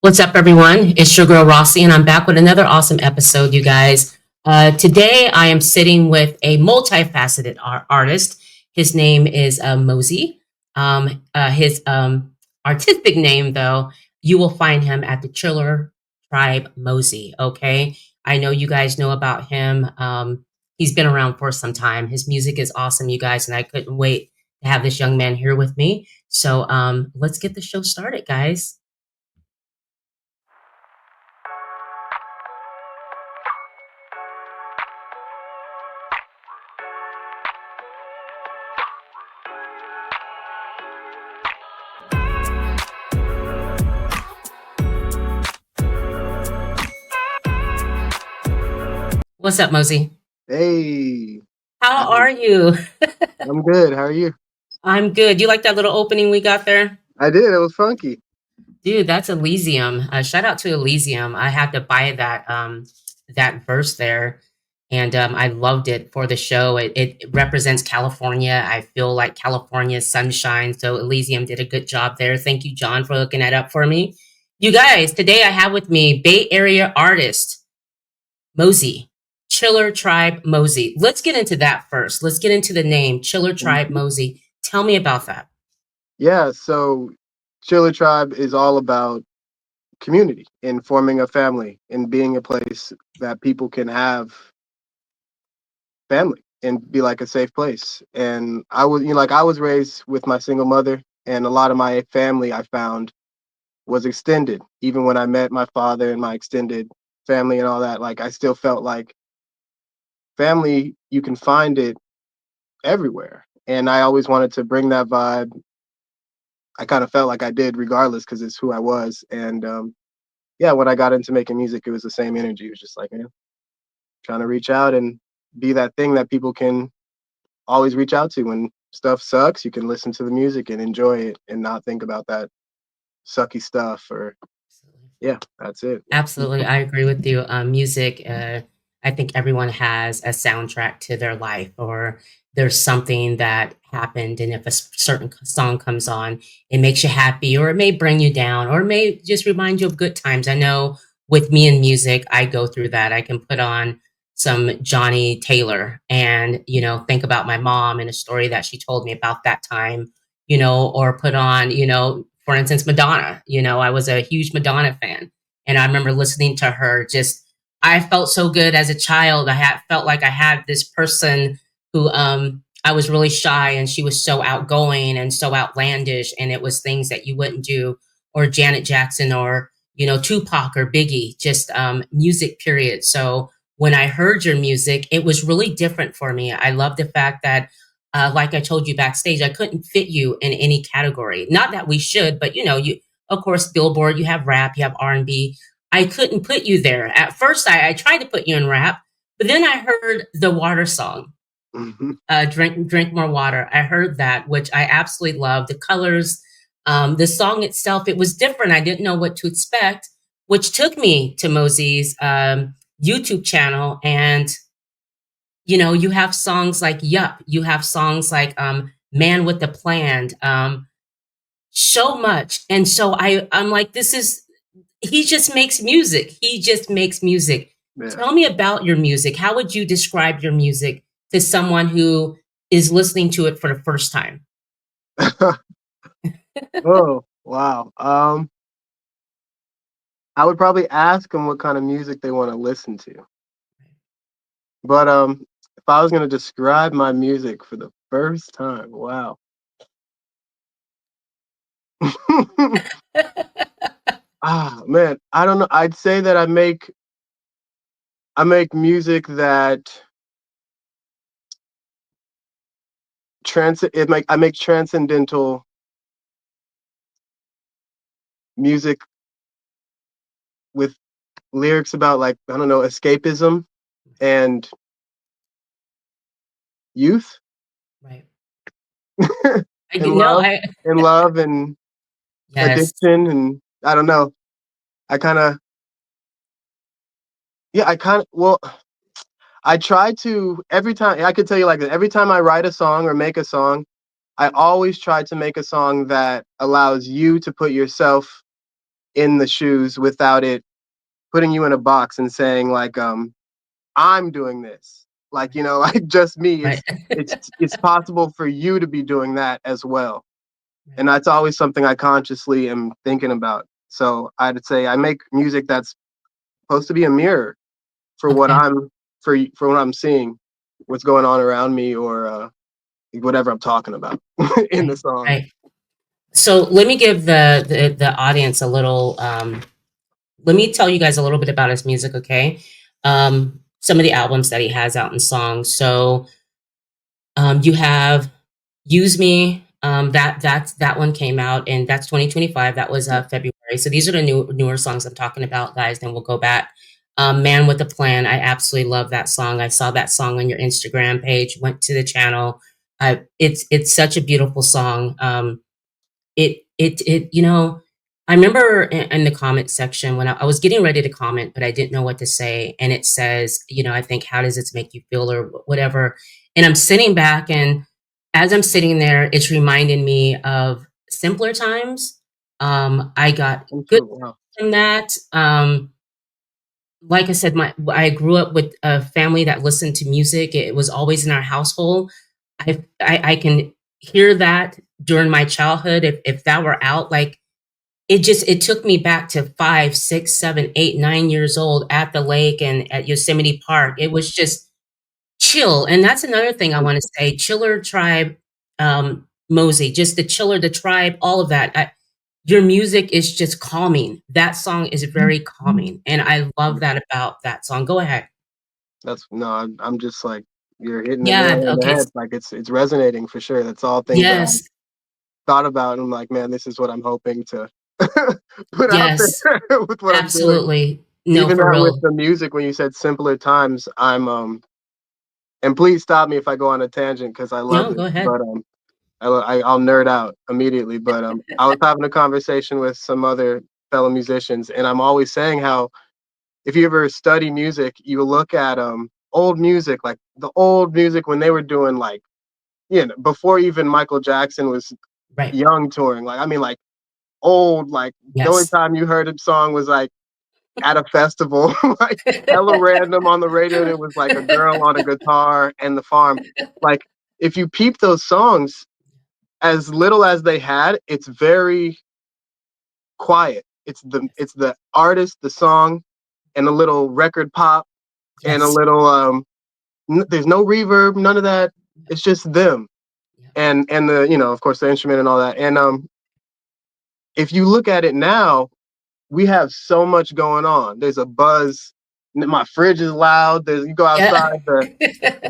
What's up, everyone? It's your girl Rossi, and I'm back with another awesome episode, you guys. Today, I am sitting with a multifaceted artist. His name is Mosy. His artistic name, though, you will find him at the Chiller Tribe Mosy. Okay, I know you guys know about him. He's been around for some time. His music is awesome, you guys, and I couldn't wait to have this young man here with me. So let's get the show started, guys. What's up, Mosy? Hey, How are you? I'm good. How are you? I'm good. You like that little opening we got there? I did. It was funky. Dude, that's Elysium. Shout out to Elysium. I had to buy that verse there, and I loved it for the show. It represents California. I feel like California's sunshine. So Elysium did a good job there. Thank you, John, for looking that up for me. You guys, today I have with me Bay Area artist Mosy, Chiller Tribe Mosy. Let's get into that first. Let's get into the name Chiller Tribe Mhm. Mosy. Tell me about that. Yeah, so Chiller Tribe is all about community and forming a family and being a place that people can have family and be like a safe place. And I was raised with my single mother, and a lot of my family I found was extended. Even when I met my father and my extended family and all that, like I still felt like family, you can find it everywhere. And I always wanted to bring that vibe. I kind of felt like I did regardless because it's who I was. And yeah, when I got into making music, it was the same energy. It was just like, man, trying to reach out and be that thing that people can always reach out to when stuff sucks. You can listen to the music and enjoy it and not think about that sucky stuff. Or yeah, that's it. Absolutely, I agree with you. Music, I think everyone has a soundtrack to their life, or there's something that happened, and if a certain song comes on, it makes you happy, or it may bring you down, or it may just remind you of good times. I know with me and music, I go through that. I can put on some Johnny Taylor and, think about my mom and a story that she told me about that time, or put on, for instance, Madonna. I was a huge Madonna fan, and I remember listening to her. Just, I felt so good as a child. Felt like I had this person who I was really shy, and she was so outgoing and so outlandish, and it was things that you wouldn't do, or Janet Jackson, or Tupac or Biggie, just music period. So when I heard your music, it was really different for me. I love the fact that like I told you backstage, I couldn't fit you in any category. Not that we should, but you, of course, Billboard, you have rap, you have R&B. I couldn't put you there. At first, I tried to put you in rap, but then I heard the water song, Mhm. drink more water. I heard that, which I absolutely love. The colors, the song itself, it was different. I didn't know what to expect, which took me to Mosy's YouTube channel. And you have songs like Yup, you have songs like Man with the Plan, so much. And so I'm like, this is, he just makes music. He just makes music. Yeah. Tell me about your music. How would you describe your music to someone who is listening to it for the first time? Oh, wow. I would probably ask them what kind of music they want to listen to. But if I was gonna describe my music for the first time, wow. Ah, man, I don't know. I'd say that I make music that I make transcendental music with lyrics about, like, I don't know, escapism and youth Right. I and know. love and Yes. addiction, and I don't know. I kind of yeah, I kind of well, I try to every time I could tell you like this, every time I write a song or make a song, I always try to make a song that allows you to put yourself in the shoes without it putting you in a box and saying like I'm doing this. Like, you know, like just me. Right. It's possible for you to be doing that as well. And Right. that's always something I consciously am thinking about. So I'd say I make music that's supposed to be a mirror for what Okay. I'm for what I'm seeing, what's going on around me, or whatever I'm talking about in the Right. song. Right. So let me give the audience a little. Let me tell you guys a little bit about his music, okay? Some of the albums that he has out in songs. So you have "Use Me." That one came out, and that's 2025. That was Yeah. February. So these are the newer songs I'm talking about, guys. Then we'll go back. "Man with a Plan." I absolutely love that song. I saw that song on your Instagram page. Went to the channel. It's such a beautiful song. You know, I remember in the comment section when I was getting ready to comment, but I didn't know what to say. And it says, you know, I think, how does this make you feel or whatever? And I'm sitting back, and as I'm sitting there, it's reminding me of simpler times. I got good Wow. from that. Like I said, I grew up with a family that listened to music. It was always in our household. I can hear that during my childhood. If that were out, like it took me back to 5, 6, 7, 8, 9 years old at the lake and at Yosemite Park. It was just chill. And that's another thing I want to say. Chiller Tribe, Mosy, just the Chiller, the tribe, all of that. Your music is just calming. That song is very calming, and I love that about that song. Go ahead. That's no, I'm just like you're hitting the Yeah. nail on the Okay. head. Like it's resonating for sure. That's all things that I Yes. thought about, and I'm like, man, this is what I'm hoping to put out Yes. there with what I'm doing. Absolutely. No, Even for that with real. the music, when you said simpler times, and please stop me if I go on a tangent because I love No, it. go ahead. But I'll nerd out immediately. But I was having a conversation with some other fellow musicians, and I'm always saying how if you ever study music, you look at old music, like the old music when they were doing like before even Michael Jackson was Right. young touring. Like I mean, like old, like the only Yes. time you heard a song was like at a festival, like hella random on the radio, and it was like a girl on a guitar and the farm. Like if you peep those songs, as little as they had, it's very quiet. It's the artist, the song, and a little record pop and a Yes. little there's no reverb, none of that. It's just them Yeah. and the of course the instrument and all that. And if you look at it now, we have so much going on. There's a buzz. My fridge is loud. There's you go Yeah. outside,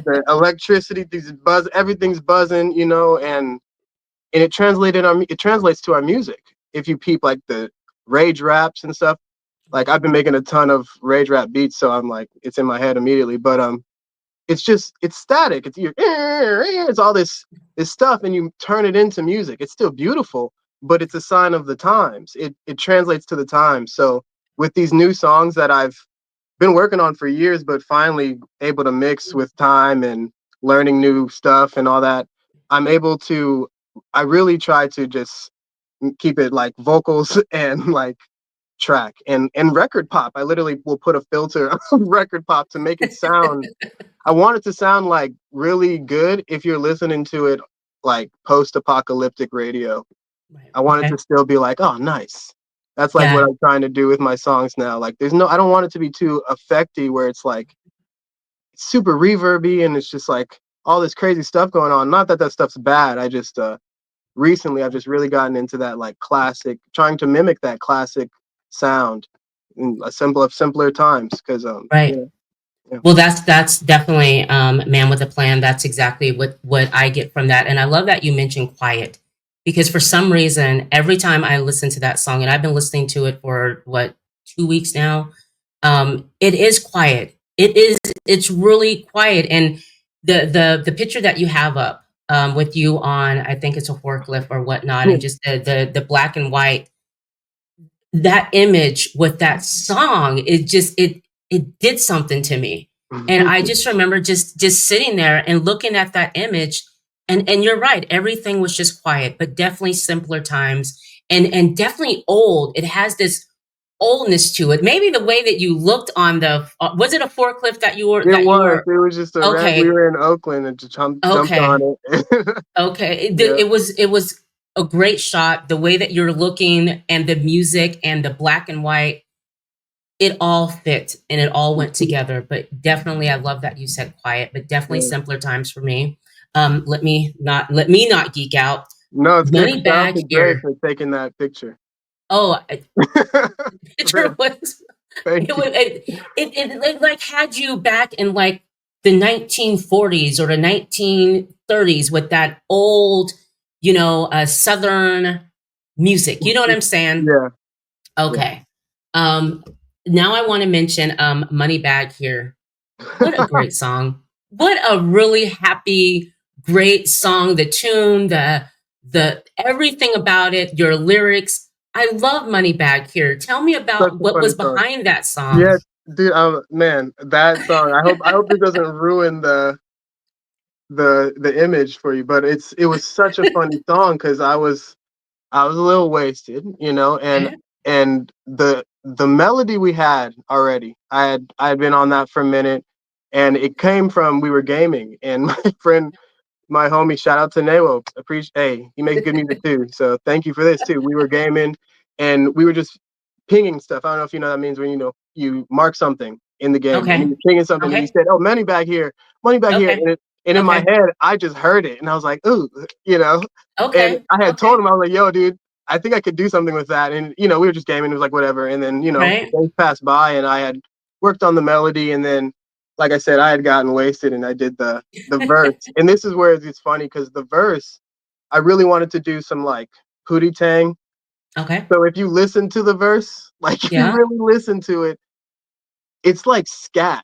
the electricity, these buzz, everything's buzzing, and it translates to our music. If you peep like the rage raps and stuff, like I've been making a ton of rage rap beats, so I'm like it's in my head immediately. But it's static. It's all this stuff, and you turn it into music. It's still beautiful, but it's a sign of the times. It translates to the times. So with these new songs that I've been working on for years, but finally able to mix with time and learning new stuff and all that, I'm able to. I really try to just keep it like vocals and like track and record pop. I literally will put a filter on record pop to make it sound. I want it to sound like really good if you're listening to it like post-apocalyptic radio. Right. I want it Okay. to still be like, oh, nice. That's like what Yeah. I'm trying to do with my songs now. Like, I don't want it to be too effecty where it's like super reverby and it's just like all this crazy stuff going on. Not that that stuff's bad. I just recently I've just really gotten into that like classic, trying to mimic that classic sound in a simpler times. Because Right. yeah. Well, that's definitely man with a plan. That's exactly what I get from that. And I love that you mentioned quiet because for some reason, every time I listen to that song, and I've been listening to it for what 2 weeks now, it is quiet. It's really quiet. And the picture that you have up with you on, I think it's a forklift or whatnot, and just the black and white, that image with that song, it did something to me. And I just remember just sitting there and looking at that image, and you're right, everything was just quiet, but definitely simpler times, and definitely old. It has this oldness to it. Maybe the way that you looked on the was it a forklift that you were It that you was. were It was just a we okay, were in Oakland and just jumped okay, on it. okay. Yeah. It was a great shot. The way that you're looking and the music and the black and white, it all fit and it all went together. But definitely, I love that you said quiet. But definitely Yeah. simpler times for me. Let me not geek out. No, it's good. Money Shout out bag to Dre here. for taking that picture. Oh, the picture Man, was thank you. it like had you back in like the 1940s or the 1930s with that old, southern music. You know what I'm saying? Yeah, yeah. Okay. Um, Now I want to mention Moneybag Here. What a great song. What a really happy, great song. The tune, the everything about it, your lyrics. I love Moneybag Here. Tell me Such about a what funny was song. behind that song. Yeah, dude. Man, that song. I hope it doesn't ruin the image for you, but it was such a funny song because I was a little wasted, and Okay. the melody we had already. I had been on that for a minute, and it came from we were gaming, and my homie, shout out to Newo. Appreciate. Hey, he makes good music too. So thank you for this too. We were gaming, and we were just pinging stuff. I don't know if you know what that means when you mark something in the game and Okay. you're pinging something, and you Okay. said, "Oh, money back here," Okay. and in my Okay. head, I just heard it, and I was like, "Ooh," you know. And Okay. I had told Okay. him, I was like, "Yo, dude, I think I could do something with that." And we were just gaming. It was like whatever. And then Right. days passed by, and I had worked on the melody, and then, like I said, I had gotten wasted, and I did the verse. And this is where it's funny because the verse, I really wanted to do some like Pootie Tang. Okay. So if you listen to the verse, like if you Yeah. really listen to it, it's like scat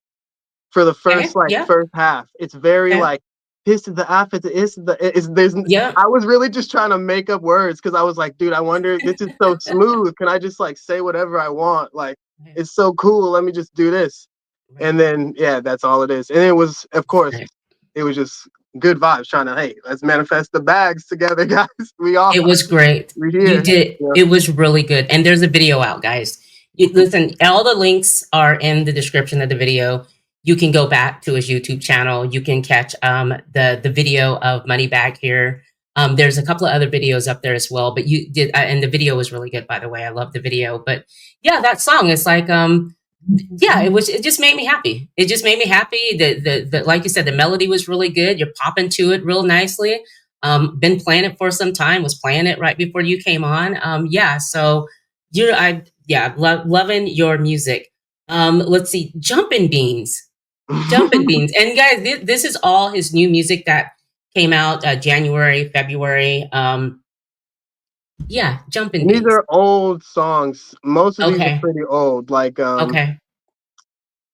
for the Okay. Yeah. first half. It's very Okay. like this is the alpha, this is the is there's Yeah. I was really just trying to make up words because I was like, dude, I wonder this is so smooth. Can I just like say whatever I want? Like Right. it's so cool. Let me just do this. And Right. then yeah, that's all it is. And it was, of course, Right. it was just good vibes trying to, hey, let's manifest the bags together, guys. We all It was great. we You here. did. Yeah. It was really good. And there's a video out, guys. Listen, all the links are in the description of the video. You can go back to his YouTube channel. You can catch the video of Money Back Here. There's a couple of other videos up there as well. But you did, and the video was really good, by the way. I love the video. But yeah, that song is like yeah, it just made me happy. It just made me happy. The like you said, the melody was really good. You're popping to it real nicely. Been playing it for some time, was playing it right before you came on. Yeah, so loving your music. Let's see, Jumpin' Beans. And guys, this is all his new music that came out January, February. Yeah, Jumpin' These Beans. are old songs. Most of these are Okay, pretty old. Like okay,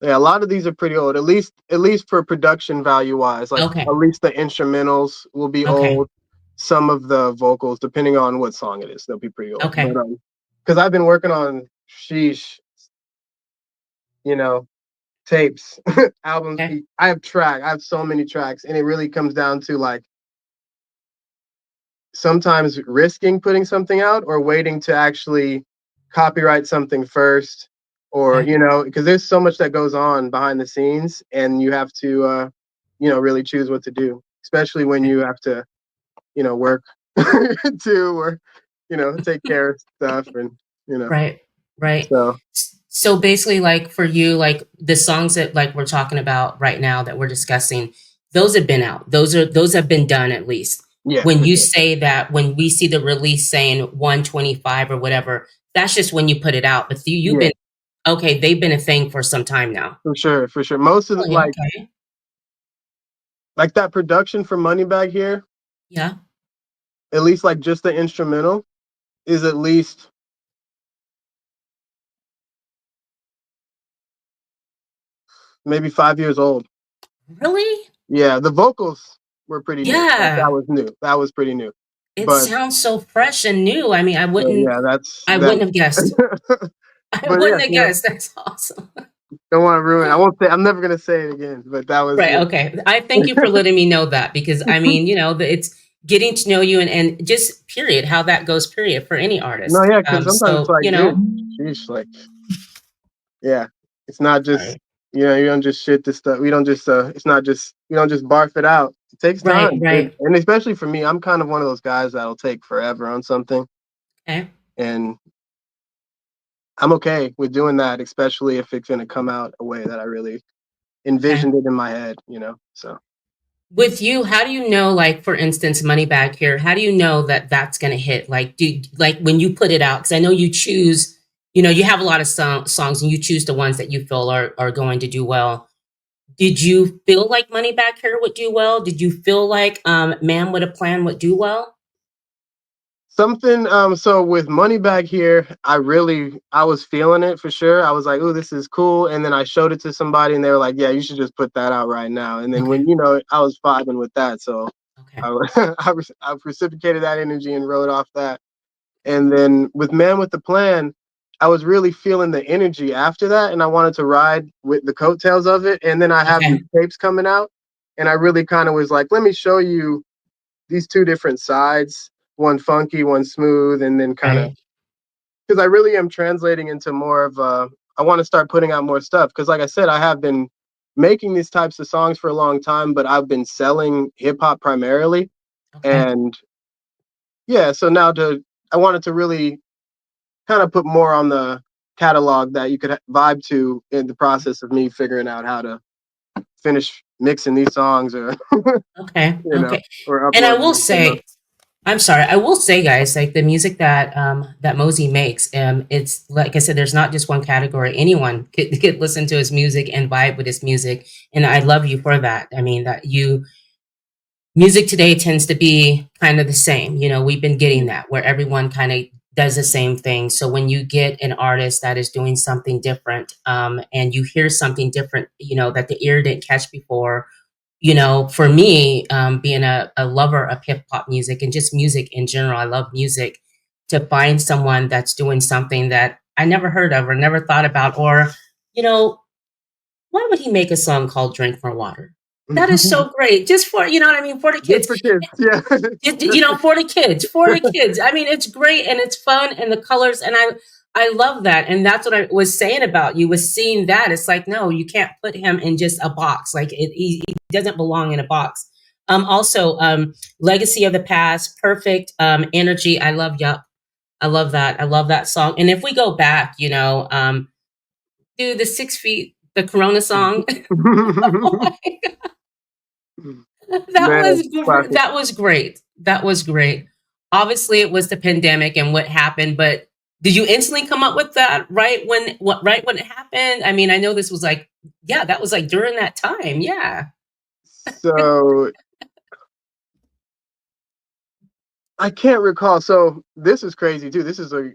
yeah, a lot of these are pretty old. At least for production value wise. Like okay, at least the instrumentals will be okay, old. Some of the vocals, depending on what song it is, they'll be pretty old. But okay, because I've been working on sheesh, you know, tapes, albums. okay, I have so many tracks, and it really comes down to like sometimes risking putting something out or waiting to actually copyright something first, or okay. because there's so much that goes on behind the scenes, and you have to really choose what to do, especially when Okay. you have to work too, or take care of stuff, and Right, right. so So basically, like for you, like the songs that like we're talking about right now that we're discussing, those have been out. Those have been done at least. yeah, When for you sure. say that, when we see the release saying 125 or whatever, that's just when you put it out. But you've Yeah, been okay. They've been a thing for some time now. for sure, for sure. Most of the, Really? Okay. like that production for Moneybag Here, Yeah. at least like just the instrumental is at least maybe 5 years old. Really? Yeah, the vocals were pretty new. Like that Yeah. was new. That was pretty new. It But sounds so fresh and new. I mean, yeah, that's I that. wouldn't have guessed. I But yeah, wouldn't have guessed. That's awesome. don't want to ruin. I won't say. I'm never gonna say it again. But that was Right. Okay. I thank you for letting me know that because I mean, it's getting to know you and just period, how that goes, period, for any No, artist. yeah, because sometimes it's So, like, dude, sheesh, like, yeah, it's not just, sorry. you don't just shit this stuff. We don't just, it's not just, you don't just barf it out. It takes Right, time, right. and especially for me, I'm kind of one of those guys that'll take forever on something, Okay. and I'm okay with doing that, especially if it's gonna come out a way that I really Okay. envisioned it in my head, So With you, how do you know, like, for instance, Money Back Here, how do you know that that's going to hit? Like, like when you put it out, because I know you choose, you have a lot of songs and you choose the ones that you feel are going to do well. Did you feel like Money Back Here would do well? Did you feel like Man with a Plan would do well? something, so with Money Back Here, I was feeling it for sure. I was like, "Oh, this is cool," and then I showed it to somebody, and they were like, "Yeah, you should just put that out right now." And then Okay. when I was vibing with that, so Okay. I I reciprocated that energy and wrote off that. And then with Man with the Plan, I was really feeling the energy after that, and I wanted to ride with the coattails of it. And then I have these Okay. tapes coming out, and I really kind of was like, let me show you these two different sides, one funky, one smooth, and then kind of Right. because I really am translating into more of I want to start putting out more stuff because, like I said, I have been making these types of songs for a long time, but I've been selling hip hop primarily, Okay. and yeah, so now to I wanted to really kind of put more on the catalog that you could vibe to in the process of me figuring out how to finish mixing these songs or Okay. Okay. or And I uploading will them somewhere. say, I'm sorry. I will say, guys, like the music that Mosey makes, it's like I said, there's not just one category. Anyone could listen to his music and vibe with his music, and I love you for that. I mean, that you music today tends to be kind of the same. We've been getting Yeah. that where everyone kind of does the same thing. So when you get an artist that is doing something different, and you hear something different, that the ear didn't catch before, for me, being a lover of hip hop music and just music in general, I love music. To find someone that's doing something that I never heard of or never thought about, or, you know, why would he make a song called Drink More Water? That is so great. Just for, what I mean, for the Just kids. for kids, yeah. For the kids, for the kids. I mean, it's great and it's fun and the colors, and I love that. And that's what I was saying about you, was seeing that. It's like, no, you can't put him in just a box. Like he doesn't belong in a box. Also, Legacy of the Past, perfect energy. I love Yup. I love that. I love that song. And if we go back, do the 6 feet, the Corona song. That Man, was classic. that was great. That was great. Obviously, it was the pandemic and what happened, but did you instantly come up with that right when it happened? I mean, I know this was like, yeah, that was like during that time. Yeah. So I can't recall. So this is crazy too. This is a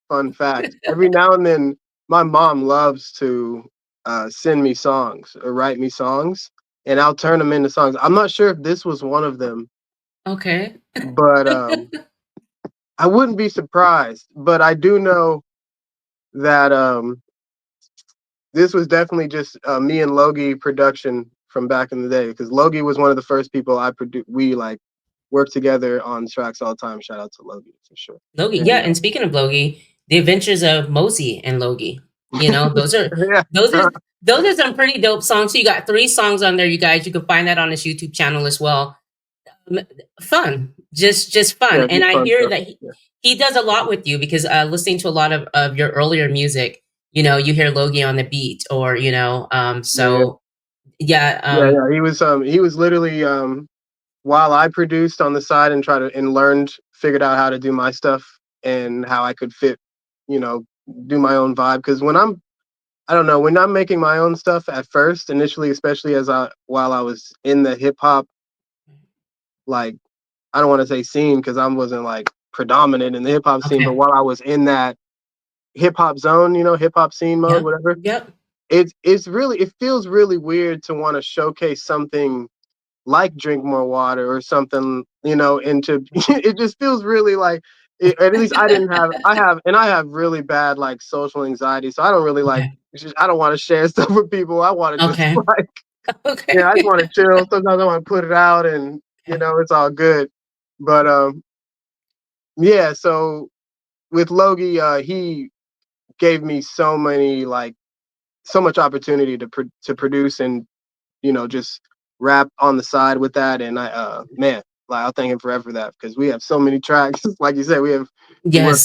fun fact. Every now and then, my mom loves to send me songs or write me songs, and I'll turn them into songs. I'm not sure if this was one of them, Okay. but I wouldn't be surprised. But I do know that this was definitely just me and Logie production from back in the day because Logie was one of the first people I produced. We like worked together on tracks all the time. Shout out to Logie for sure. Logie. Yeah, And and speaking of Logie, The Adventures of Mosey and Logie. Those are yeah, those are those are some pretty dope songs. So you got 3 songs on there, you guys. You can find that on his YouTube channel as well. Fun, just fun. yeah, And just I fun hear stuff. that Yeah, he does a lot with you, because listening to a lot of your earlier music, you hear Logie on the beat, or yeah, yeah, so yeah. yeah, yeah. He was literally while I produced on the side and figured out how to do my stuff and how I could fit, you know, do my own vibe. Because I don't know, when I'm making my own stuff at first, initially, especially while I was in the hip hop, like I don't want to say scene because I wasn't like predominant in the hip hop scene, but Okay. while I was in that hip hop zone, hip hop scene mode, Yep. whatever, Yep. it feels really weird to want to showcase something like Drink More Water or something, into it just feels really like at least I have really bad like social anxiety, so I don't really like Okay. I don't want to share stuff with people. I want to just Okay. like I just Okay. want to chill. Sometimes I want to put it out and Okay. it's all good. But yeah. So with Logie, he gave me so many like so much opportunity to produce and just rap on the side with that. And I man, like I'll thank him forever for that because we have so many tracks. Like you said, we work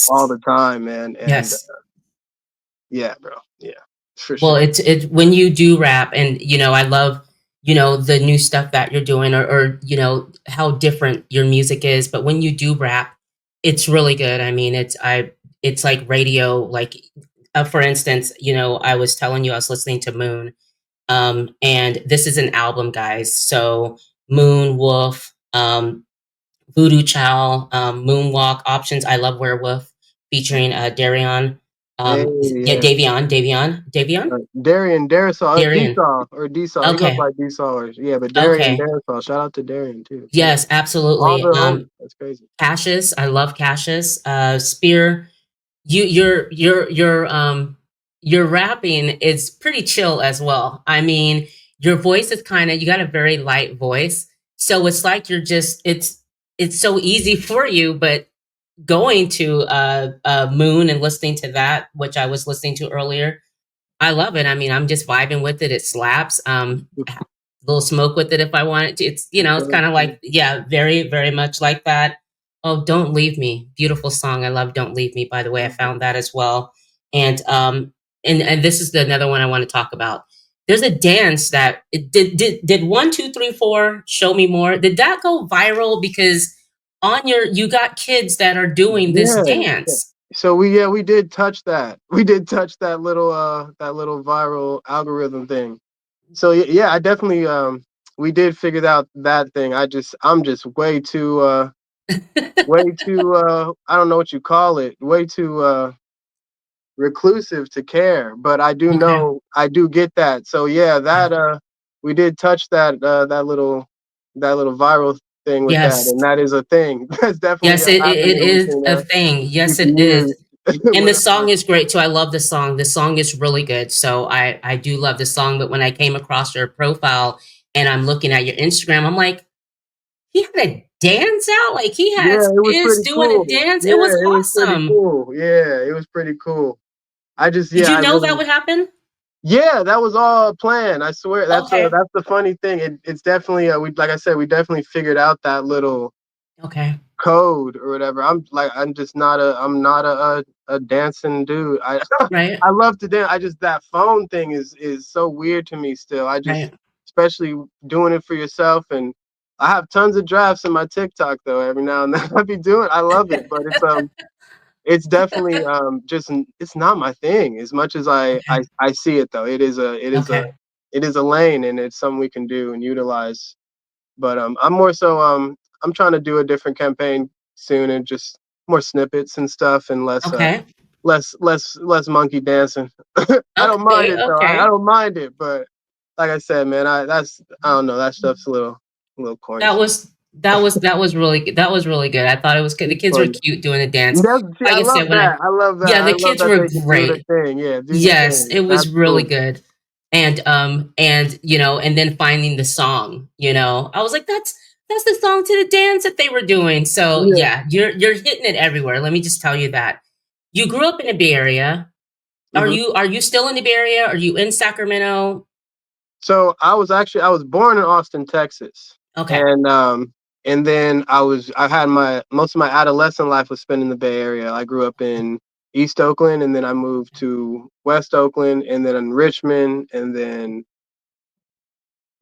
all Yes, the time, man. And yes. yeah, bro, yeah, for Well, sure. it's when you do rap, and I love the new stuff that you're doing, or how different your music is. But when you do rap, it's really good. I mean, it's like radio. Like, for instance, I was telling you I was listening to Moon, and this is an album, guys. So Moon, Wolf, Voodoo Chow, Moonwalk, Options, I Love Werewolf, featuring Darion. Hey, Yeah, yeah. Davion? Darian, Darisol, Darian. Dsol, or Dsol. He goes Okay. by Dsol, or yeah, but Darian, Okay. Darisol. Shout out to Darian too. Yeah, Yes, all absolutely. the homies. That's crazy. Cassius, I love Cassius. Spear, your rapping is pretty chill as well. I mean, your voice is kind of, you got a very light voice. So it's like you're just it's so easy for you, but going to Moon and listening to that, which I was listening to earlier, I love it. I mean, I'm just vibing with it. It slaps. A little smoke with it if I want it to. It's it's kind of like, yeah, very very much like that. Oh, Don't Leave Me, beautiful song. I love Don't Leave Me. By the way, I found that as well. And and this is another one I want to talk about. There's a dance that it did 1 2 3 4 Show Me More. Did that go viral because on your you got kids that are doing this Yeah. dance? So we did touch that. We did touch that little viral algorithm thing. So yeah, I definitely we did figure out that thing. I'm just way too I don't know what you call it. Way too reclusive to care, but I do Okay. know I do get that. So yeah, Yeah. that we did touch that little viral thing with that, Yes. and that is a thing. That's definitely Yes, it happening, and we is can a thing. you Yes, can it is. use And the whatever. song is great too. I love the song. The song is really good. So I do love the song. But when I came across your profile and I'm looking at your Instagram, I'm like, he had a dance out. Like he Yeah, has it was kids pretty doing a cool. dance. It was Yeah, it was pretty awesome. cool. Yeah, it was pretty cool. I just Did yeah, you I know that really would happen? yeah, that was all planned. I swear Okay. that's the funny thing. It's definitely we like I said, we definitely figured out that little Okay. code or whatever. I'm just not a dancing dude. I Right. I love to dance. I just that phone thing is so weird to me still. I just Right. especially doing it for yourself and I have tons of drafts in my TikTok though every now and then I be doing I love it, but it's definitely just it's not my thing as much as Okay. I see it though. Okay. It is a lane and it's something we can do and utilize but I'm more so I'm trying to do a different campaign soon and just more snippets and stuff and Okay. less monkey dancing. I don't mind Okay. it though. I Okay. don't mind it, but like I said, man, I don't know that stuff's a little corny. That was really good. That was really good. I thought it was good. The It's kids were fun. cute doing the dance. That's, see, Like I I said, love when that. I I love that. yeah, I the love kids that were they can do their great. thing. Yeah, do your Yes, thing. it That's was really cool. good. And and then finding the song, I was like, that's the song to the dance that they were doing. So Yeah. yeah, you're hitting it everywhere. Let me just tell you that. You grew up in the Bay Area. hmm Are you still in the Bay Area? Are you in Sacramento? So I was born in Austin, Texas, Okay. and then I had my most of my adolescent life was spent in the Bay Area. I grew up in East Oakland, and then I moved to West Oakland, and then in Richmond, and then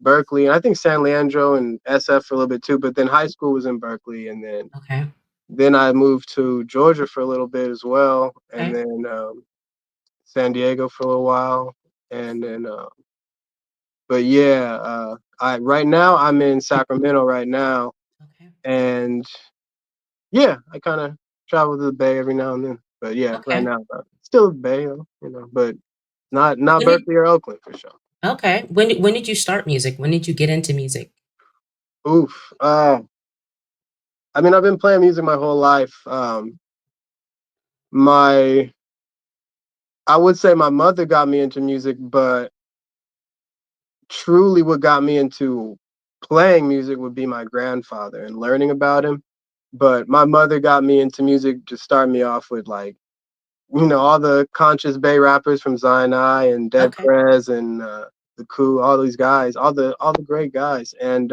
Berkeley, and I think San Leandro and SF for a little bit too. But then high school was in Berkeley, and Okay. then I moved to Georgia for a little bit as well, and Okay. then San Diego for a little while, and then but yeah, I right now I'm in Sacramento right now, Okay. and yeah, I kind of travel to the Bay every now and then. But yeah, right Okay. now still the Bay, but not When did Berkeley or Oakland for sure. Okay. When did you start music? When did you get into music? Oof. I mean, I've been playing music my whole life. My I would say my mother got me into music, but truly what got me into playing music would be my grandfather and learning about him. But my mother got me into music to start me off with, like, all the conscious Bay rappers from Zion I and Dead Okay. Prez and the Coup, all these guys, all the great guys. And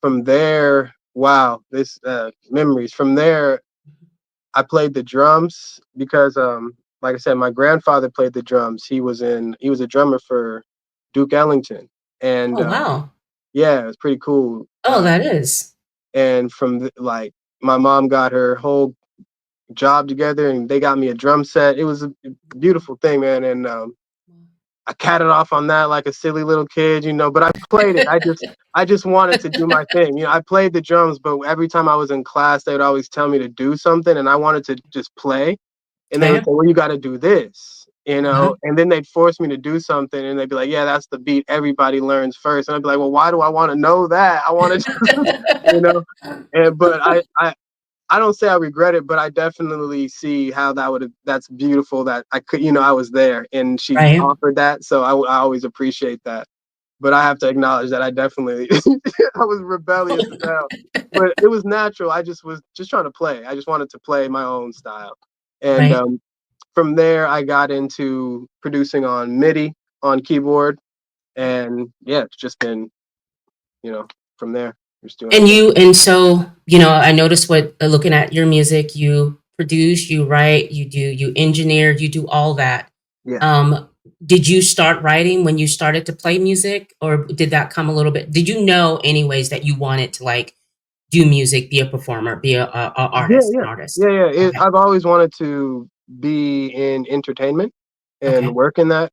from there, wow, this memories. From there, I played the drums because, like I said, my grandfather played the drums. He was a drummer for Duke Ellington, and Oh, wow. yeah, it was pretty cool. Oh, that is. And like, my mom got her whole job together, and they got me a drum set. It was a beautiful thing, man. And I catted off on that like a silly little kid, but I played it. I just wanted to do my thing. I played the drums, but every time I was in class, they would always tell me to do something, and I wanted to just play. And they would Okay. say, "Well, you got to do this," Uh-huh. and then they'd force me to do something, and they'd be like, "Yeah, that's the beat everybody learns first." And I'd be like, "Well, why do I want to know that? I want to," you know. And but I don't say I regret it, but I definitely see how that's beautiful that I could, I was there and she Right. offered that. So I always appreciate that. But I have to acknowledge that I definitely, I was rebellious as hell, but it was natural. I just was just trying to play. I just wanted to play my own style. And Right. from there, I got into producing on MIDI on keyboard. And yeah, it's just been, you know, from there, just doing And it. I noticed what looking at your music, you produce, you write, you engineer, you do all that. Yeah. Um, did you start writing when you started to play music, or did that come a little bit? Did you know, anyways, that you wanted to like do music, be a performer, be a Yeah, artist, yeah. an artist? Yeah, yeah. Okay, I've always wanted to be in entertainment and okay, work in that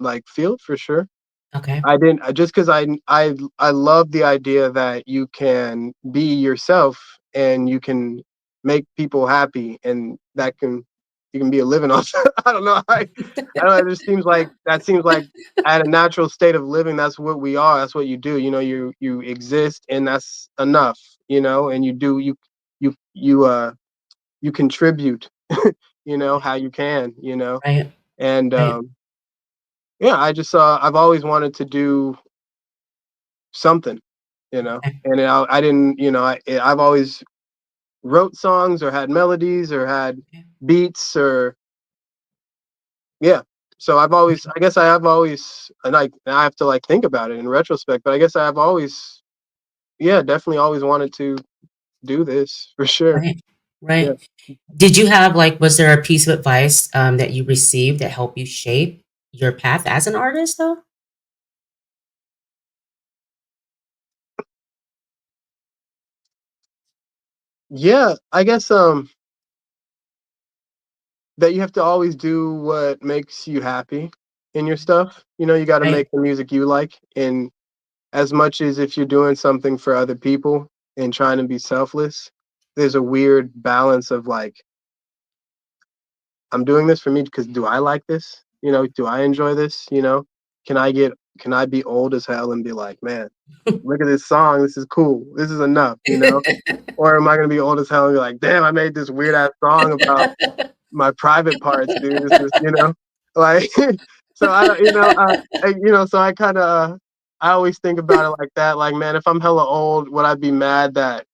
like field for sure. okay, I didn't just because I love the idea that you can be yourself and you can make people happy, and that can you can be a living off. I don't know. I don't know. It just seems like at a natural state of living, that's what we are. That's what you do. You exist, and that's enough. And you contribute. right, How you can. right, And right, yeah, I've always wanted to do something, okay, and I didn't, I've always wrote songs or had melodies or had okay, beats or yeah. So I guess I have always, and I have to like think about it in retrospect, but I guess I have always, yeah, definitely always wanted to do this for sure. right, Yeah. right. Did you have like, was there a piece of advice that you received that helped you shape your path as an artist, though? Yeah, I guess that you have to always do what makes you happy in your stuff. You got to Right. make the music you like, and as much as if you're doing something for other people and trying to be selfless, there's a weird balance of like, I'm doing this for me because do I like this? Do I enjoy this? Can I be old as hell and be like, man, look at this song, this is cool, this is enough. Or am I gonna be old as hell and be like, damn, I made this weird ass song about my private parts, dude. This is, like, so I don't, so I kind of, I always think about it like that. Like, man, if I'm hella old, would I be mad that,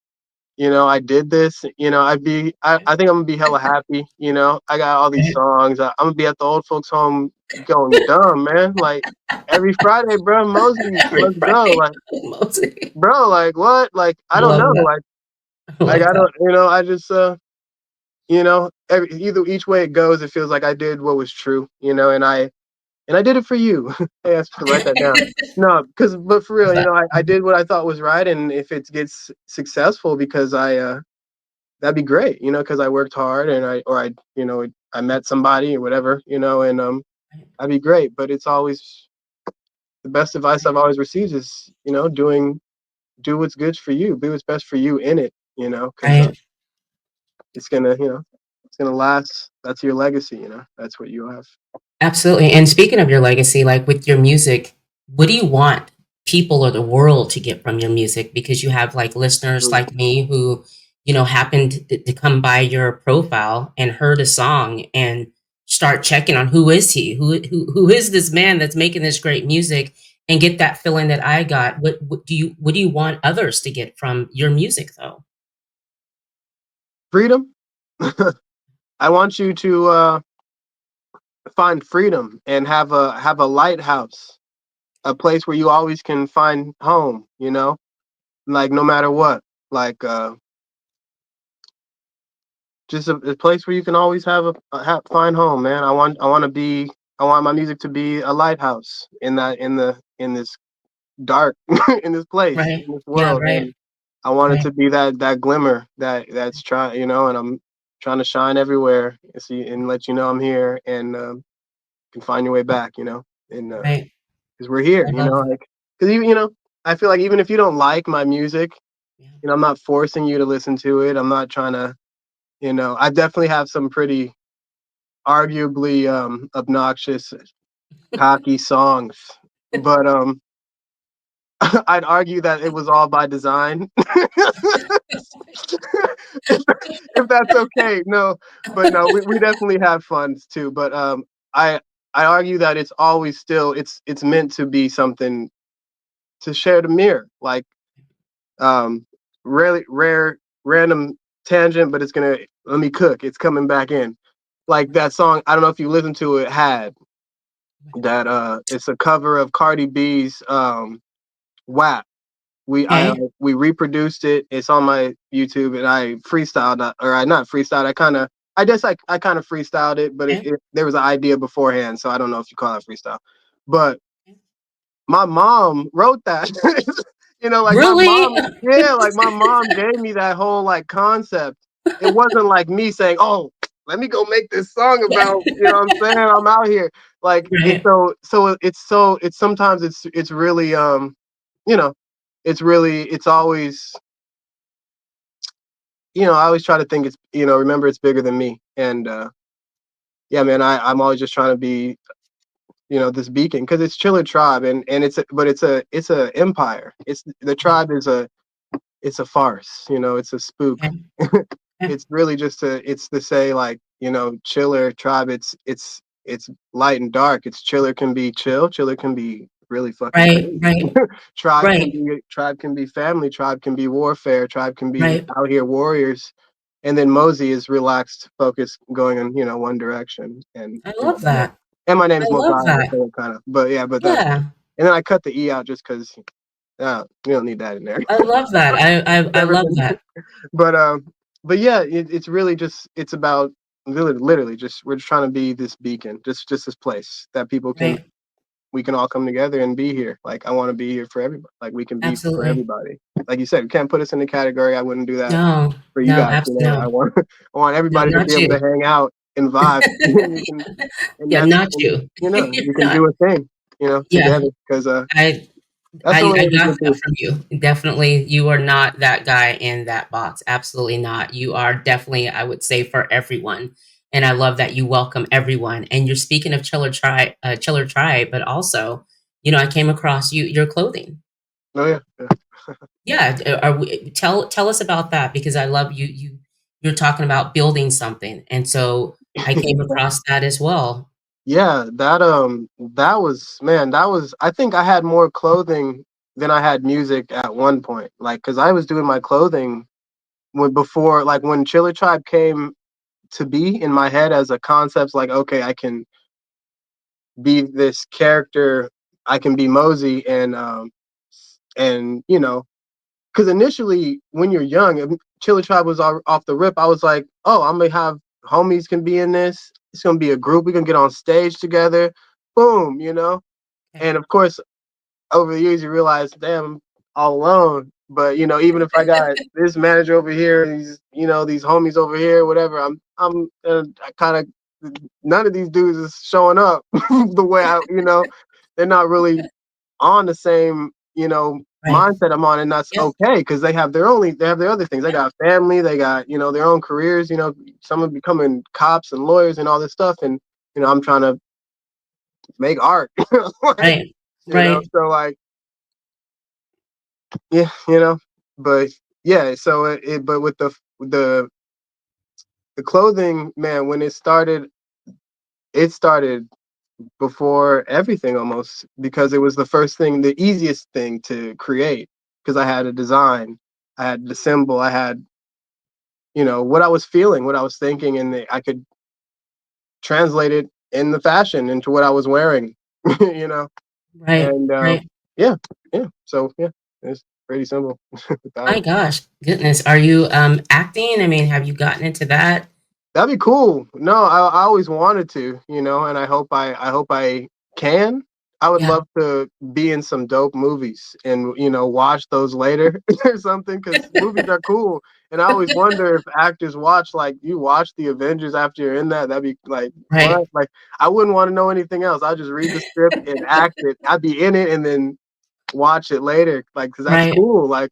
I did this? I think I'm gonna be hella happy. I got all these Right. songs. I'm gonna be at the old folks' home going dumb, man. Like, every Friday, bro, Mosey, Every let's go. Friday. Like, Mostly. bro, like, what? Like, I I don't love know. that. I Like, like I that. don't, I just, either each way it goes, it feels like I did what was true, and I did it for you. Hey, I have to write that down. No, but for Love real, that. I did what I thought was right, and if it gets successful, because that'd be great, because I worked hard and I met somebody or whatever, and Right, that'd be great. But it's always the best advice right, I've always received is, do what's good for you, do what's best for you in it, because right. it's gonna, it's gonna last. That's your legacy, that's what you have. Absolutely. And speaking of your legacy, like with your music, what do you want people or the world to get from your music? Because you have like listeners Mm. like me who, happened to come by your profile and heard a song and start checking on who is he? Who is this man that's making this great music? and get that feeling that I got. What do you want others to get from your music though? Freedom. I want you to find freedom and have a lighthouse, a place where you always can find home. Like no matter what, like just a place where you can always find home, man. I want my music to be a lighthouse in this dark in this place, Right. in this Yeah, world. right. And I want it Right. to be that glimmer that's trying, and I'm trying to shine everywhere and see and let you know I'm here, and can find your way back, and Right. because we're here, I love like because I feel like even if you don't like my music, yeah. I'm not forcing you to listen to it. I'm not trying to, I definitely have some pretty arguably obnoxious, cocky songs, but I'd argue that it was all by design. if, if that's okay. No, but no, we definitely have fun too. But I I argue that it's always still it's meant to be something to share the mirror. Like um rare random tangent, but it's gonna let me cook. It's coming back in. Like that song, I don't know if you listened to it, had that it's a cover of Cardi B's WAP. Okay. We reproduced it. It's on my YouTube, and I freestyled, or I not freestyled. I guess I kind of freestyled it, but Okay. there was an idea beforehand, so I don't know if you call it freestyle. But Okay. my mom wrote that. Like my Really? mom, yeah, like my mom gave me that whole like concept. It wasn't like me saying, "Oh, let me go make this song Yeah. about," what I'm saying, I'm out here. Like it's Right. it's sometimes it's really you know, it's always, I always try to think it's, remember it's bigger than me. And yeah, man, I'm always just trying to be, this beacon because it's Chiller Tribe, and it's a empire. It's the Right. tribe is it's a farce, it's a spook. Okay. Okay. It's really just it's to say, like, Chiller Tribe, it's light and dark. It's Chiller can be chill, Chiller can be really fucking Right. crazy. Right. Right. Tribe can be family, tribe can be warfare, tribe can be Right. out here warriors. And then Mosey is relaxed, focused, going in, one direction. And I love that. and my name I is love Mosiah, that. so it kind of, but yeah, but that's, Yeah. and then I cut the E out just because we don't need that in there. I love that. I Never love been, that. but yeah, it's really just, it's about literally just, we're just trying to be this beacon, just this place that Right. we can all come together and be here. Like I want to be here for everybody. Like we can be for Absolutely. everybody. Like you said, you can't put us in the category. I wouldn't do that No. for you No, guys. abs no. I want I want No, everybody to not be able you. to hang out and vibe. We can, and Yeah, that's, not and, you. we You're can not. do a thing, Yeah. together, because I that's what I we're got able to that do. from you. Definitely, you are not that guy in that box. Absolutely not. You are definitely, I would say, for everyone. And I love that you welcome everyone. And you're speaking of Chiller Tribe, but also, I came across your clothing. Oh yeah, yeah. Yeah, tell us about that because I love you're talking about building something, and so I came across that as well. Yeah, that was, man, that was, I think I had more clothing than I had music at one point. Like, because I was doing my clothing before, like when Chiller Tribe came to be in my head as a concept, like, okay, I can be this character, I can be Mosey, and because initially when you're young, Chiller Tribe was off the rip. I was like, oh, I'm gonna have homies can be in this. It's gonna be a group. We can get on stage together. Boom, Okay. And of course, over the years, you realize, damn, I'm all alone. But even if I got this manager over here, these homies over here, whatever, I kind of, none of these dudes is showing up the way they're not really on the same, Right. mindset I'm on, and that's Yes. okay because they have their other things. They Yeah. got family, they got their own careers. Some are becoming cops and lawyers and all this stuff, and I'm trying to make art, like, Right. Right. so like, yeah, but yeah, so but with the clothing, man, when it started before everything almost because it was the first thing, the easiest thing to create because I had a design, I had the symbol, I had, what I was feeling, what I was thinking, and I could translate it in the fashion into what I was wearing, you know, Right, and right. yeah, yeah. So yeah, it's pretty simple without My it. gosh, goodness. Are you acting? I mean, have you gotten into that? That'd be cool. No, I always wanted to, and I hope I can. I would Yeah. love to be in some dope movies and watch those later or something because movies are cool. And I always wonder if actors watch like you watch the Avengers after you're in that. That'd be like Right. what? Like I wouldn't want to know anything else. I'd just read the script and act it. I'd be in it and then watch it later. Like, cause that's Right. cool. Like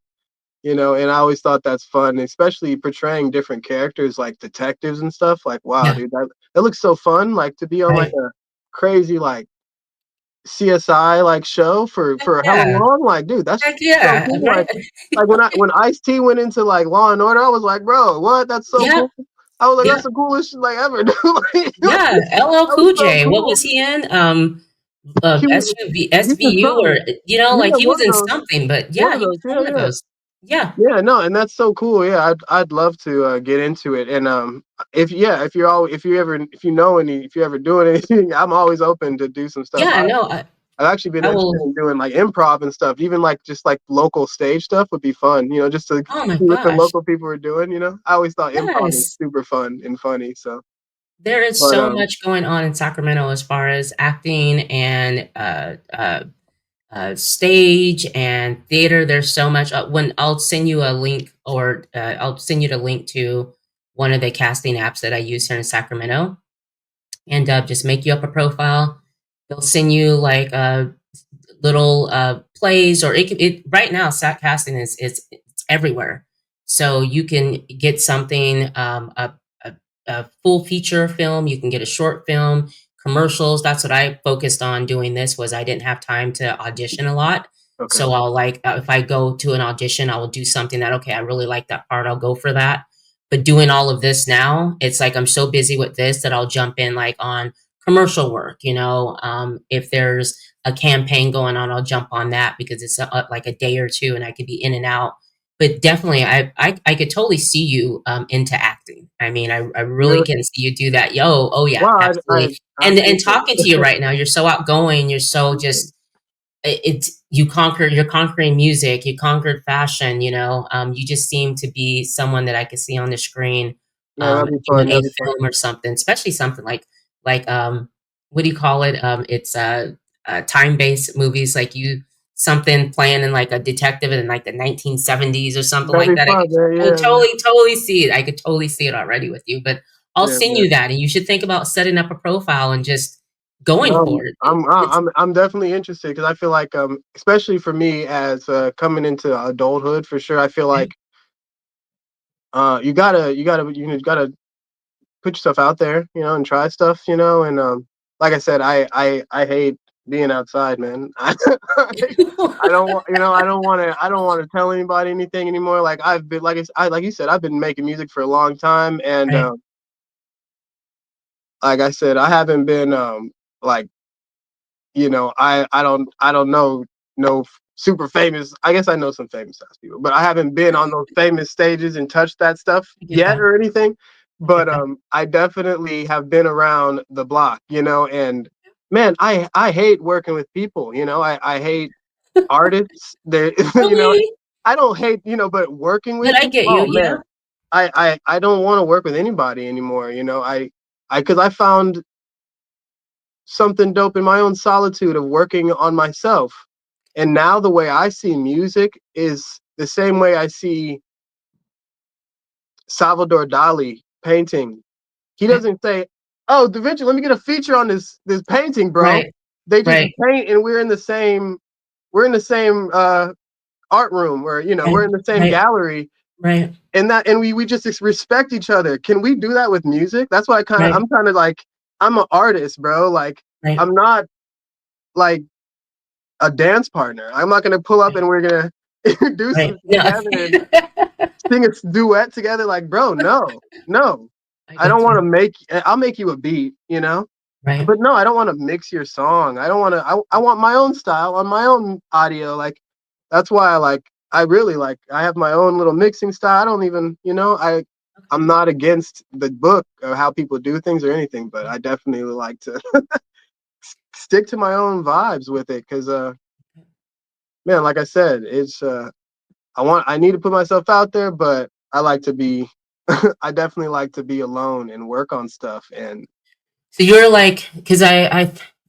and I always thought that's fun, especially portraying different characters like detectives and stuff. Like, wow, Yeah. dude, that looks so fun. Like to be on like Right. a crazy like CSI like show Heck for hella yeah. long. Like, dude, that's Heck so yeah. cool. Right. Like when Ice T went into like Law and Order, I was like, bro, what? That's so Yep. cool. I was like, that's Yep. the coolest shit like ever, dude. Like, Yeah. that LL was Cool so J. What cool. was he in? He was SUV, he's in SVU, or something. like Yeah, he was one of in those. something, but One yeah, of he those. was Yeah, one of yeah. those. Yeah. Yeah, no, and that's so cool. Yeah, I'd love to get into it. And if you know any if you're ever doing anything, I'm always open to do some stuff. Yeah. No, I've actually been I interested will. in doing like improv and stuff. Even like just like local stage stuff would be fun. Just to Oh my see what the gosh. local people are doing. I always thought improv was Yes. super fun and funny. So, There is but so much going on in Sacramento as far as acting and stage and theater. There's so much. When I'll send you a link, or I'll send you the link to one of the casting apps that I use here in Sacramento, and just make you up a profile. They'll send you like little plays, or it right now SAC casting is it's everywhere, so you can get something, a full feature film, you can get a short film, commercials. That's what I focused on doing. This was I didn't have time to audition a lot, okay, so I'll like, if I go to an audition, I will do something that, okay, I really like that part, I'll go for that. But doing all of this now, it's like I'm so busy with this that I'll jump in like on commercial work, if there's a campaign going on, I'll jump on that because it's like a day or two and I could be in and out. But definitely, I could totally see you into acting. I mean, I really really? can see you do that. Yo, oh yeah, Wow, absolutely. I And appreciate talking to you it. right now, you're so outgoing. You're so Appreciate it. just, you're conquering music, you conquered fashion. You just seem to be someone that I could see on the screen, Yeah, that'd be doing fun. a That'd be fun. film or something, especially something like what do you call it, it's time-based movies, like you, something playing in like a detective in like the 1970s or something That'd like be that. fun, man. I could Yeah, yeah, totally see it. I could totally see it already with you. But I'll yeah, send man. you that, and you should think about setting up a profile and just going No, for it. It's I'm definitely interested because I feel like especially for me as coming into adulthood for sure I feel like you gotta put yourself out there and try stuff and like I said I hate being outside, man. I don't want I don't want to tell anybody anything anymore. Like I've been like you said I've been making music for a long time and right, like I said I haven't been like I don't know no super famous. I guess I know some famous ass people, but I haven't been on those famous stages and touched that stuff I get yet that. or anything. I get But that. I definitely have been around the block, and man, I hate working with people. I hate artists. They Really? I don't hate but working with But I people. get you, Oh yeah. man, I don't want to work with anybody anymore. I because I found something dope in my own solitude of working on myself. And now the way I see music is the same way I see Salvador Dali painting. He Okay. doesn't say, "Oh, Da Vinci, let me get a feature on this painting, bro." Right, They just right, paint, and we're in the same art room, where we're right, in the same right, gallery, right, and we just respect each other. Can we do that with music? That's why right, I'm kind of like I'm an artist, bro. Like right, I'm not like a dance partner. I'm not gonna pull up right, and we're gonna do right. some No. together and sing a duet together. Like, bro, no, no. I I don't get want you. to make. I'll make you a beat. Right. But no, I don't want to mix your song. I don't want to. I want my own style on my own audio. Like that's why I really like. I have my own little mixing style. I don't even. I'm Okay. not against the book of how people do things or anything, but I definitely like to stick to my own vibes with it because man, like I said, it's I need to put myself out there, but I like to be I definitely like to be alone and work on stuff and So you're like, because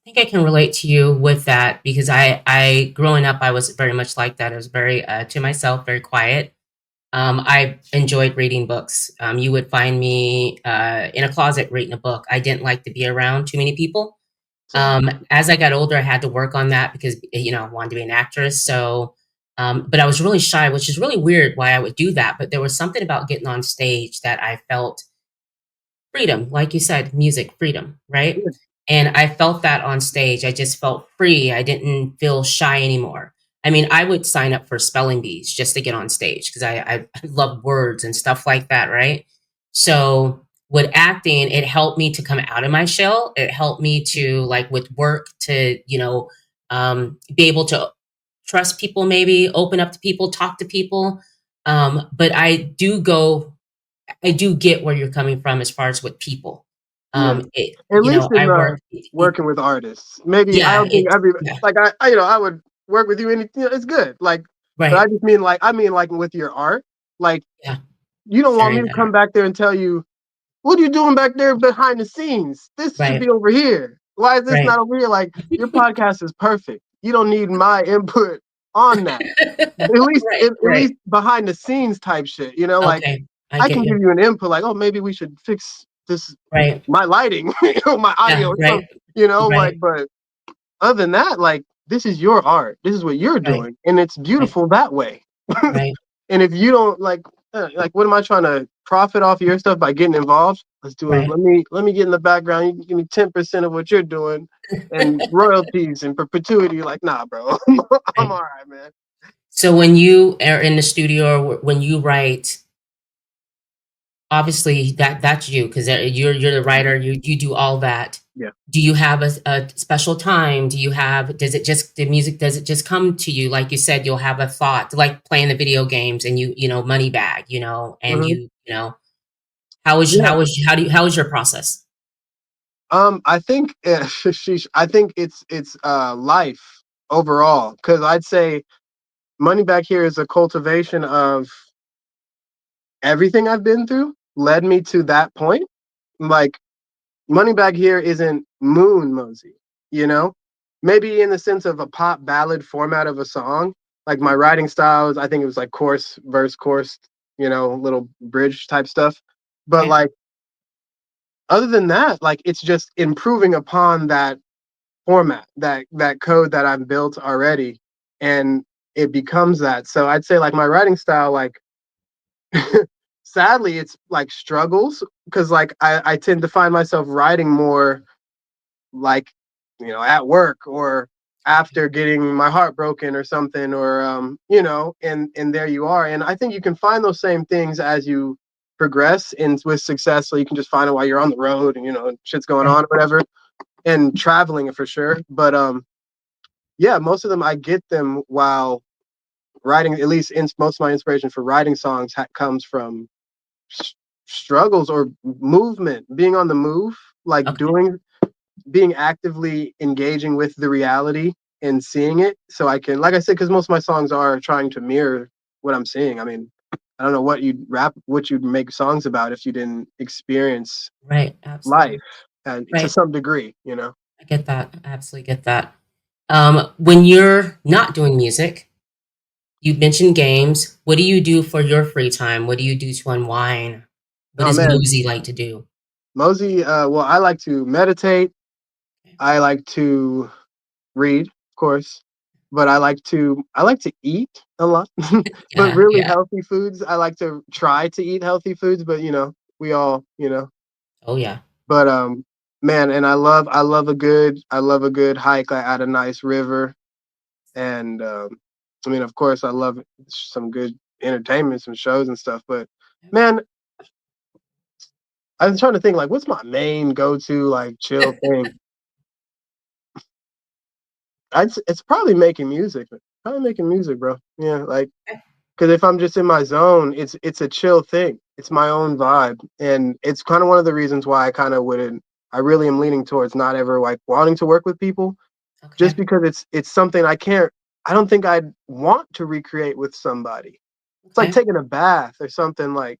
think I can relate to you with that because I growing up I was very much like that. I was very to myself, very quiet. I enjoyed reading books. You would find me in a closet reading a book. I didn't like to be around too many people. same. As I got older, I had to work on that because I wanted to be an actress. So, but I was really shy, which is really weird why I would do that. But there was something about getting on stage that I felt freedom, like you said, music, freedom, right? Yeah, And I felt that on stage. I just felt free. I didn't feel shy anymore. I mean, I would sign up for spelling bees just to get on stage because I love words and stuff like that, right? So with acting, it helped me to come out of my shell. It helped me to like with work to, be able to trust people, maybe open up to people, talk to people. But I do get where you're coming from as far as with people. yeah. At least in I work. working with artists. Maybe I Yeah, don't think every yeah, like I would work with you any it's good. Like but I right, just mean like with your art. Like yeah, you don't want me sharing to that come art, back there and tell you what are you doing back there behind the scenes? This should right, be over here. Why is this right, not over here? Like your podcast is perfect. You don't need my input on that. At least right, at least right. behind the scenes type shit. Like Okay, I I get can you. give you an input like, oh, maybe we should fix this Right, my lighting, my audio yeah, or right, something, right, but other than that, like this is your art. This is what you're right, doing. And it's right, beautiful that way. right, And if you don't like what am I trying to profit off of your stuff by getting involved? Let's do it. right, Let me get in the background. You can give me 10% of what you're doing and royalties and perpetuity. Like, nah, bro. I'm right. all right, man. So when you are in the studio or when you write, obviously that's you because you're the writer. You do all that. Yeah. Do you have a special time? Does it just the music? Does it just come to you? Like you said, you'll have a thought, like playing the video games, and money bag, and Hmm. Yeah. how is your process? I think I think it's life overall because I'd say money back here is a cultivation of everything I've been through led me to that point. Like money back here isn't moon mosey, you know? Maybe in the sense of a pop ballad format of a song. Like my writing styles, I think it was like chorus, verse, chorus, little bridge type stuff. But Right. like other than that, like it's just improving upon that format, that code that I've built already, and it becomes that. So I'd say like my writing style, like sadly, it's like struggles because like I tend to find myself writing more like at work or Okay. after getting my heart broken or something or and there you are. And I think you can find those same things as you progress in with success, so you can just find it while you're on the road and shit's going Right. on or whatever, and traveling for sure. But yeah, most of them I get them while writing. At least most of my inspiration for writing songs comes from s- struggles or movement, being on the move, like Okay. doing being actively engaging with the reality and seeing it. So I can, like I said, because most of my songs are trying to mirror what I'm seeing. I mean, I don't know what you'd make songs about if you didn't experience Right. life Absolutely. and to Right. some degree. I get that. I absolutely get that. When you're not doing music, you mentioned games. What do you do for your free time? What do you do to unwind? What Oh does man, Mosey like to do? Mosey. Well, I like to meditate. Okay. I like to read, of course, but I like to eat a lot, but Yeah. really Yeah. healthy foods. I like to try to eat healthy foods, but we all. Oh yeah. But man, and I love a good hike at a nice river, and I mean, of course, I love some good entertainment, some shows and stuff. But man, I'm trying to think like what's my main go-to like chill thing. It's probably making music. Probably making music, bro. Yeah, like because if I'm just in my zone, it's a chill thing. It's my own vibe, and it's kind of one of the reasons why I kind of wouldn't. I really am leaning towards not ever like wanting to work with people, just Okay. because it's something I can't. I don't think I'd want to recreate with somebody. It's like Okay. taking a bath or something. Like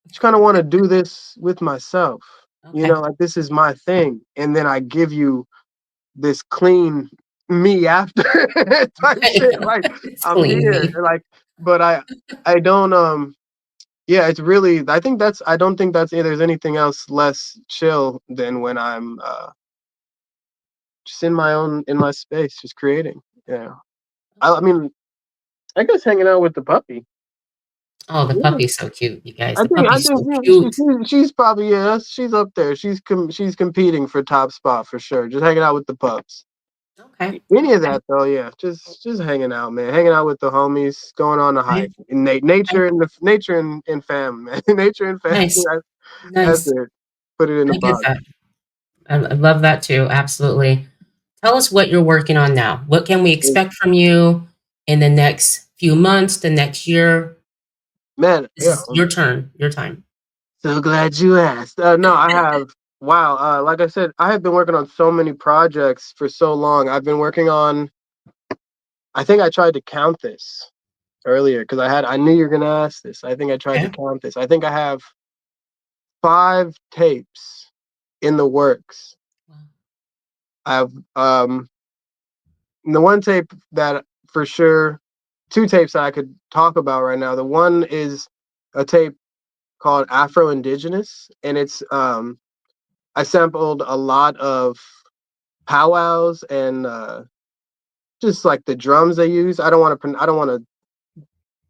just kind of want to do this with myself. You Okay. know, like this is my thing, and then I give you this clean me after type shit. Like It's I'm clean here, me. like, but I don't yeah, it's really I think that's I don't think that's there's anything else less chill than when I'm just in my own in my space, just creating. Yeah, I Okay. mean I guess hanging out with the puppy. Oh, the Yeah. puppy's so cute, you guys. I The think I puppy's think so cute. she's probably she's up there. She's competing for top spot for sure. Just hanging out with the pups. Okay. Any of Okay. that though, yeah. Just hanging out, man. Hanging out with the homies, going on a Okay. hike. In Okay. nature and the nature and fam, man. Nature and fam. Nice. That's Nice. it. Put it in a I get box. that. I love that too. Absolutely. Tell us what you're working on now. What can we expect from you in the next few months, the next year? Man, This yeah. is your turn, your time. So glad you asked. No, I have wow, like I said, I have been working on so many projects for so long. I've been working on I think I tried to count this earlier because I knew you were gonna ask this. I think I tried to Okay. count this. I think I have 5 tapes in the works. Wow. I have the one tape that for sure, 2 tapes that I could talk about right now. The one is a tape called Afro Indigenous, and it's I sampled a lot of powwows and just like the drums they use. I don't want to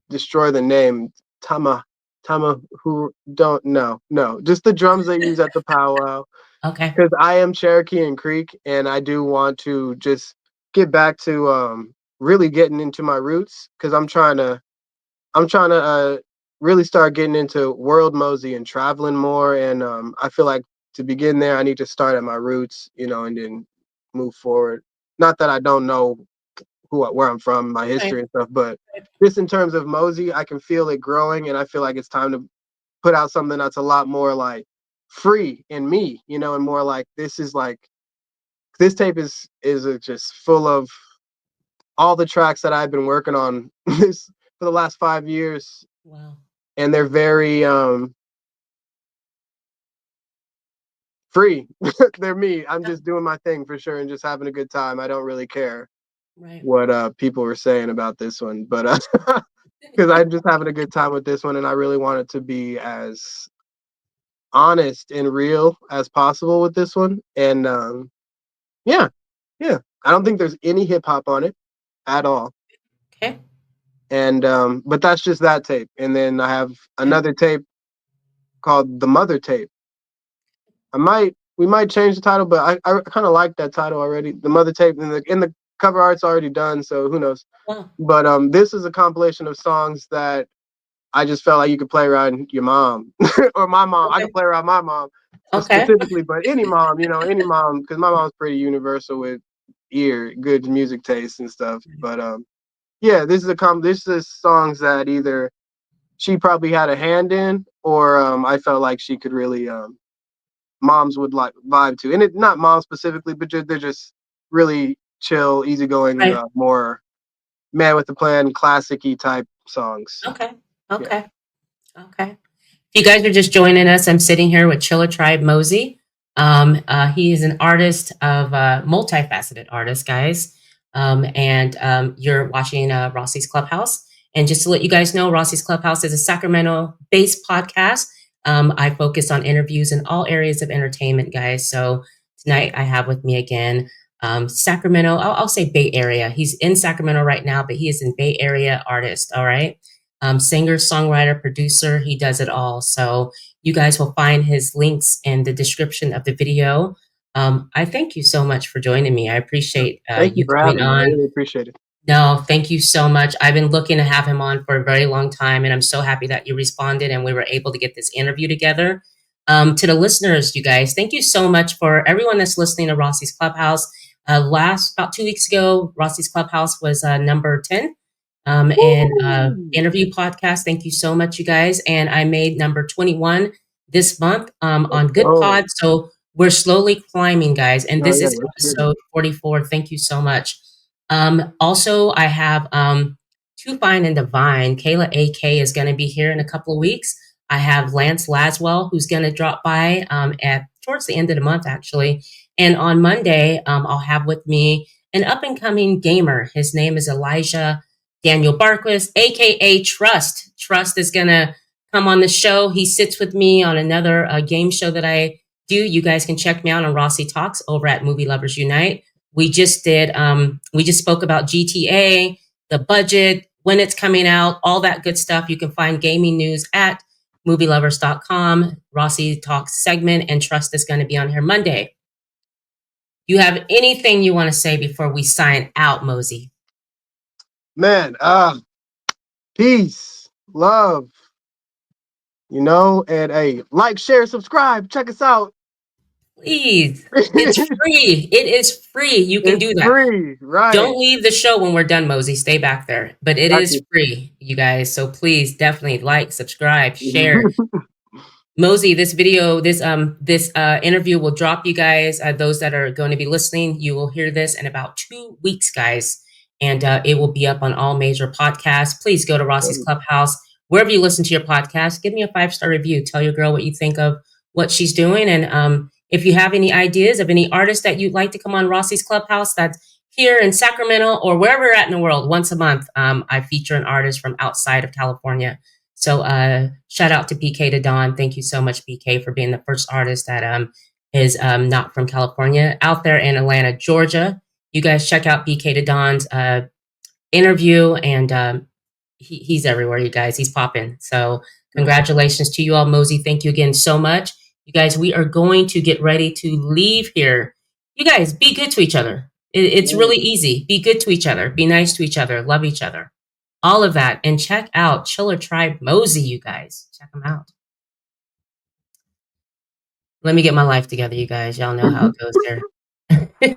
destroy the name Tama Tama who don't no just the drums they use at the powwow Okay. because I am Cherokee and Creek and I do want to just get back to really getting into my roots because I'm trying to really start getting into world mosey and traveling more and I feel like to begin there I need to start at my roots, you know, and then move forward. Not that I don't know where I'm from, my Right. history and stuff. But just in terms of Mosey, I can feel it growing, and I feel like it's time to put out something that's a lot more like free in me, you know, and more like this is like this tape is just full of all the tracks that I've been working on this for the last 5 years, Wow. and they're very free. They're me. I'm Yeah. just doing my thing for sure and just having a good time. I don't really care Right. what people were saying about this one, but because I'm just having a good time with this one, and I really want it to be as honest and real as possible with this one. And yeah, yeah, I don't think there's any hip hop on it at all. Okay. And but that's just that tape. And then I have Okay. another tape called the Mother Tape. We might change the title, but I kind of like that title already. The Mother Tape, and the cover art's already done, so who knows. Wow. But this is a compilation of songs that I just felt like you could play around your mom or my mom. I Okay. could play around my mom Okay. specifically, but any mom, you know, any mom, because my mom's pretty universal with good music taste and stuff. But yeah, this is songs that either she probably had a hand in, or I felt like she could really moms would like vibe to, and it not moms specifically, but they're just really chill, easygoing, Right. more man with a plan, classic-y type songs. Okay. Yeah. Okay. Okay. If you guys are just joining us, I'm sitting here with Chiller Tribe Mosy. He is an artist of multifaceted artist, guys. You're watching Rossi's Clubhouse. And just to let you guys know, Rossi's Clubhouse is a Sacramento-based podcast. I focus on interviews in all areas of entertainment, guys. So tonight I have with me again Sacramento. I'll say Bay Area. He's in Sacramento right now, but he is an Bay Area artist. All right, singer, songwriter, producer. He does it all. So you guys will find his links in the description of the video. I thank you so much for joining me. I appreciate Thank you you for coming having me. I on. really appreciate it. No, thank you so much. I've been looking to have him on for a very long time, and I'm so happy that you responded and we were able to get this interview together. To the listeners, you guys, thank you so much for everyone that's listening to Rossi's Clubhouse. Last about 2 weeks ago, Rossi's Clubhouse was number 10 and Woo! interview podcast. Thank you so much, you guys. And I made number 21 this month Let's on Good Pod. go. So we're slowly climbing, guys. And Oh this yeah, is let's get it. episode 44. Thank you so much. Also, I have Too Fine and Divine. Kayla AK is going to be here in a couple of weeks. I have Lance Laswell, who's going to drop by at towards the end of the month, actually. And on Monday, I'll have with me an up and coming gamer. His name is Elijah Daniel Barquist, aka Trust. Trust is going to come on the show. He sits with me on another game show that I do. You guys can check me out on Rossi Talks over at Movie Lovers Unite. We just spoke about GTA, the budget, when it's coming out, all that good stuff. You can find gaming news at movielovers.com. Rossi Talks segment, and Trust is going to be on here Monday. You have anything you want to say before we sign out, Mosy? Man, peace, love, and hey, like, share, subscribe, check us out. Please. It's free. It is free. You can It's do that. free, right? Don't leave the show when we're done, Mosey. Stay back there. But it Got is you. free, you guys. So please definitely like, subscribe, share. Mosey, this video, this interview will drop, you guys. Those that are going to be listening, you will hear this in about 2 weeks, guys, and it will be up on all major podcasts. Please go to Rossi's Clubhouse wherever you listen to your podcast. Give me a 5-star review. Tell your girl what you think of what she's doing, and if you have any ideas of any artists that you'd like to come on Rossi's Clubhouse, that's here in Sacramento or wherever you're at in the world. Once a month, I feature an artist from outside of California. So shout out to BK to Dawn. Thank you so much, BK, for being the first artist that is not from California out there in Atlanta, Georgia. You guys check out BK to Dawn's interview, and he's everywhere, you guys. He's popping. So congratulations to you all, Mosey. Thank you again so much. You guys, we are going to get ready to leave here. You guys, be good to each other. It's really easy. Be good to each other. Be nice to each other. Love each other. All of that. And check out Chiller Tribe Mosy, you guys. Check them out. Let me get my life together, you guys. Y'all know how it goes here.